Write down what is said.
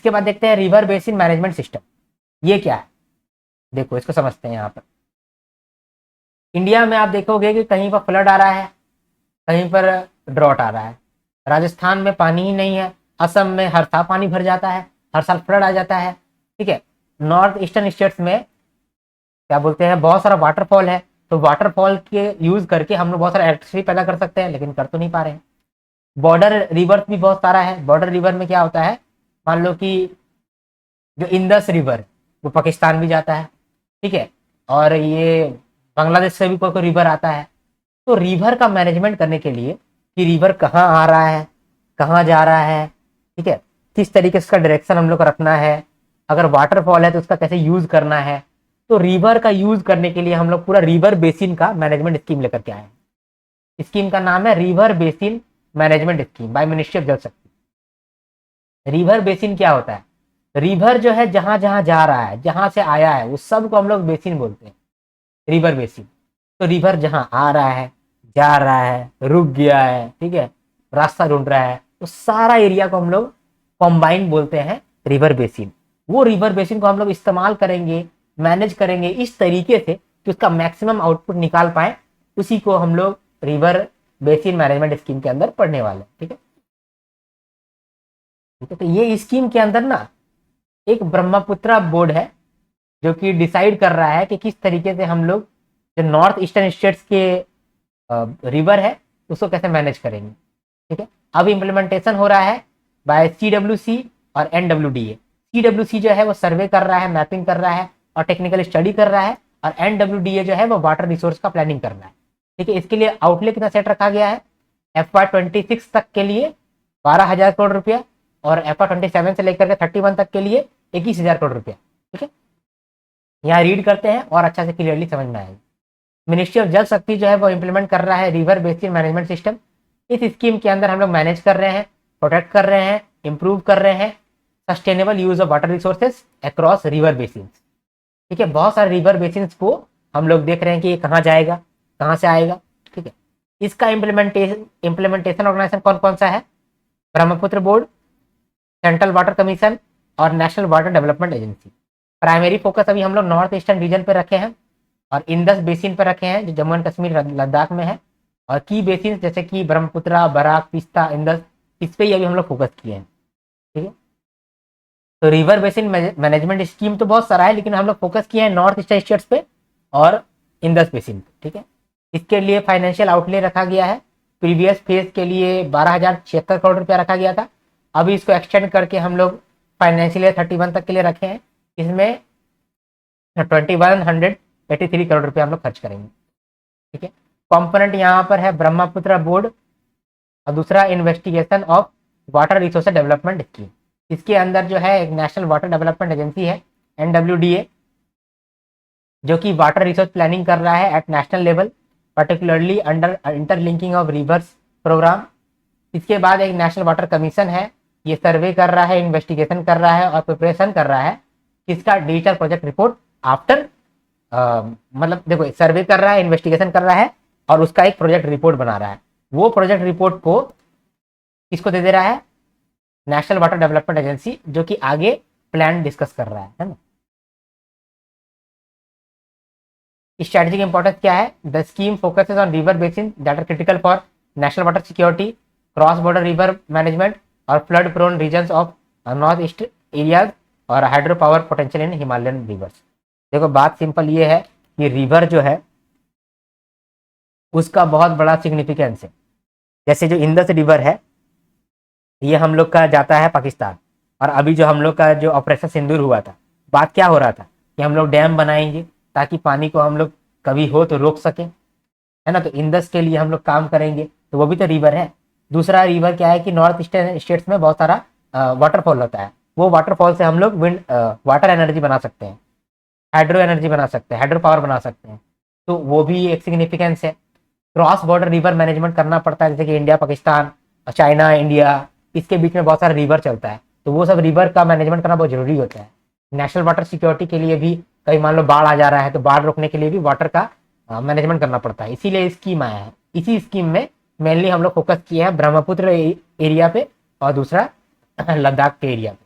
इसके बाद देखते हैं रिवर बेसिन मैनेजमेंट सिस्टम। ये क्या है, देखो इसको समझते हैं। यहाँ पर इंडिया में आप देखोगे कि कहीं पर फ्लड आ रहा है, कहीं पर ड्रॉट आ रहा है। राजस्थान में पानी ही नहीं है, असम में हर साल पानी भर जाता है, हर साल फ्लड आ जाता है। ठीक है, नॉर्थ ईस्टर्न स्टेट्स में क्या बोलते हैं, बहुत सारा वाटरफॉल है, तो वाटरफॉल के यूज करके हम लोग बहुत सारा इलेक्ट्रिसिटी पैदा कर सकते हैं, लेकिन कर तो नहीं पा रहे हैं। बॉर्डर रिवर्स भी बहुत सारा है। बॉर्डर रिवर में क्या होता है, मान लो कि जो इंदस रिवर वो पाकिस्तान भी जाता है, ठीक है, और ये बांग्लादेश से भी कोई कोई रिवर आता है। तो रिवर का मैनेजमेंट करने के लिए कि रिवर कहाँ आ रहा है, कहाँ जा रहा है, ठीक है, किस तरीके से उसका डायरेक्शन हम लोग को रखना है, अगर वाटरफॉल है तो उसका कैसे यूज करना है, तो रिवर का यूज करने के लिए हम लोग पूरा रिवर बेसिन का मैनेजमेंट स्कीम लेकर के आए हैं। स्कीम का नाम है river basin management scheme by ministry of जल शक्ति। रिवर बेसिन क्या होता है, रिवर जो है जहां जहां जा रहा है, जहां से आया है, उस सब को हम लोग बेसिन बोलते हैं, रिवर बेसिन। तो रिवर जहां आ रहा है, जा रहा है, रुक गया है, ठीक है, रास्ता ढूंढ रहा है, तो सारा एरिया को हम लोग कॉम्बाइन बोलते हैं रिवर बेसिन। वो रिवर बेसिन को हम लोग इस्तेमाल करेंगे, मैनेज करेंगे इस तरीके से कि उसका मैक्सिमम आउटपुट निकाल पाए, उसी को हम लोग रिवर बेसिन मैनेजमेंट स्कीम के अंदर पढ़ने वाले हैं। ठीक है, तो ये स्कीम के अंदर ना एक ब्रह्मपुत्रा बोर्ड है जो कि डिसाइड कर रहा है कि किस तरीके से हम लोग जो नॉर्थ ईस्टर्न स्टेट्स के रिवर है उसको कैसे मैनेज करेंगे। ठीक है, अब इम्प्लीमेंटेशन हो रहा है बाय CWC और NWDA। CWC जो है वो सर्वे कर रहा है, मैपिंग कर रहा है और टेक्निकल स्टडी कर रहा है, और NWDA जो है वो वाटर रिसोर्स का प्लानिंग कर रहा है। ठीक है, इसके लिए आउटले कितना सेट रखा गया है, FY26 तक के लिए 12,000 करोड़ रुपया, और FY27 से लेकर के 31 तक के लिए 21,000 करोड़ रुपया। ठीक है, यहाँ रीड करते हैं और अच्छा से क्लियरली समझ में आएगा। मिनिस्ट्री ऑफ जल शक्ति जो है वो इंप्लीमेंट कर रहा है रिवर बेसिन मैनेजमेंट सिस्टम। इस स्कीम के अंदर हम लोग मैनेज कर रहे हैं, प्रोटेक्ट कर रहे हैं, इंप्रूव कर रहे हैं sustainable use of water resources across river basin. ठीक है, बहुत सारे रिवर बेसिन को हम लोग देख रहे हैं कि ये कहाँ जाएगा, कहाँ से आएगा। ठीक है, इसका इम्प्लीमेंटेशन ऑर्गेनाइजेशन कौन कौन सा है, Brahmaputra board, central water commission और national water development agency. Primary focus अभी हम लोग नॉर्थ ईस्टर्न रीजन पे रखे हैं और इंडस बेसिन पे रखे हैं जो जम्मू एंड कश्मीर लद्दाख में है, और की बेसिन जैसे कि ब्रह्मपुत्रा, बराक, तीस्ता, इंडस, इस पे ही अभी हम लोग फोकस किए हैं। ठीक है, तो रिवर बेसिन मैनेजमेंट स्कीम तो बहुत सारा है, लेकिन हम लोग फोकस किए हैं नॉर्थ ईस्टर्न स्टेट्स पे और इंडस बेसिन पे। ठीक है, इसके लिए फाइनेंशियल आउटले रखा गया है, प्रीवियस फेज के लिए 12,076 करोड़ रुपया रखा गया था, अभी इसको एक्सटेंड करके हम लोग फाइनेंशियल ईयर 31 तक के लिए रखे हैं, इसमें 2183 करोड़ रुपया हम लोग खर्च करेंगे। ठीक है, कंपोनेंट यहाँ पर है ब्रह्मपुत्र बोर्ड और दूसरा investigation of water resource development scheme. इसके अंदर जो है एक नेशनल वाटर डेवलपमेंट एजेंसी है NWDA, जो कि वाटर रिसोर्स प्लानिंग कर रहा है at national level, particularly under interlinking of rivers programme. इसके बाद एक नेशनल वाटर कमीशन है, ये सर्वे कर रहा है, इन्वेस्टिगेशन कर रहा है और प्रिपरेशन कर रहा है इसका डिजिटल प्रोजेक्ट रिपोर्ट आफ्टर, मतलब देखो सर्वे कर रहा है, इन्वेस्टिगेशन कर रहा है और उसका एक प्रोजेक्ट रिपोर्ट बना रहा है। वो प्रोजेक्ट रिपोर्ट को किसको दे रहा है, नेशनल वाटर डेवलपमेंट एजेंसी, जो कि आगे प्लान डिस्कस कर रहा है ना। स्ट्रेटेजिक इंपॉर्टेंस क्या है, the scheme focuses on river basin that are critical for national water security, cross border river management और flood prone regions of north east areas और hydro power potential in Himalayan rivers. देखो बात simple ये है कि river जो है उसका बहुत बड़ा सिग्निफिकेंस है। जैसे जो इंदस रिवर है ये हम लोग का जाता है पाकिस्तान, और अभी जो हम लोग का जो ऑपरेशन सिंदूर हुआ था, बात क्या हो रहा था कि हम लोग डैम बनाएंगे ताकि पानी को हम लोग कभी हो तो रोक सकें, है ना। तो इंदस के लिए हम लोग काम करेंगे, तो वो भी तो रिवर है। दूसरा रिवर क्या है कि नॉर्थ ईस्टर्न स्टेट्स में बहुत सारा वाटरफॉल होता है, वो वाटरफॉल से हम लोग विंड वाटर एनर्जी बना सकते हैं, हाइड्रो एनर्जी बना सकते हैं, हाइड्रो पावर बना सकते हैं, तो वो भी एक सिग्निफिकेंस है। क्रॉस बॉर्डर रिवर मैनेजमेंट करना पड़ता है, जैसे कि इंडिया पाकिस्तान, चाइना इंडिया, इसके बीच में बहुत सारा रिवर चलता है, तो वो सब रिवर का मैनेजमेंट करना बहुत जरूरी होता है। नेशनल वाटर सिक्योरिटी के लिए भी कहीं मान लो बाढ़ आ जा रहा है तो बाढ़ रोकने के लिए भी वाटर का मैनेजमेंट करना पड़ता है, इसीलिए स्कीम आया है। इसी स्कीम में मेनली हम लोग फोकस किए हैं ब्रह्मपुत्र एरिया पे और दूसरा लद्दाख के एरिया पे।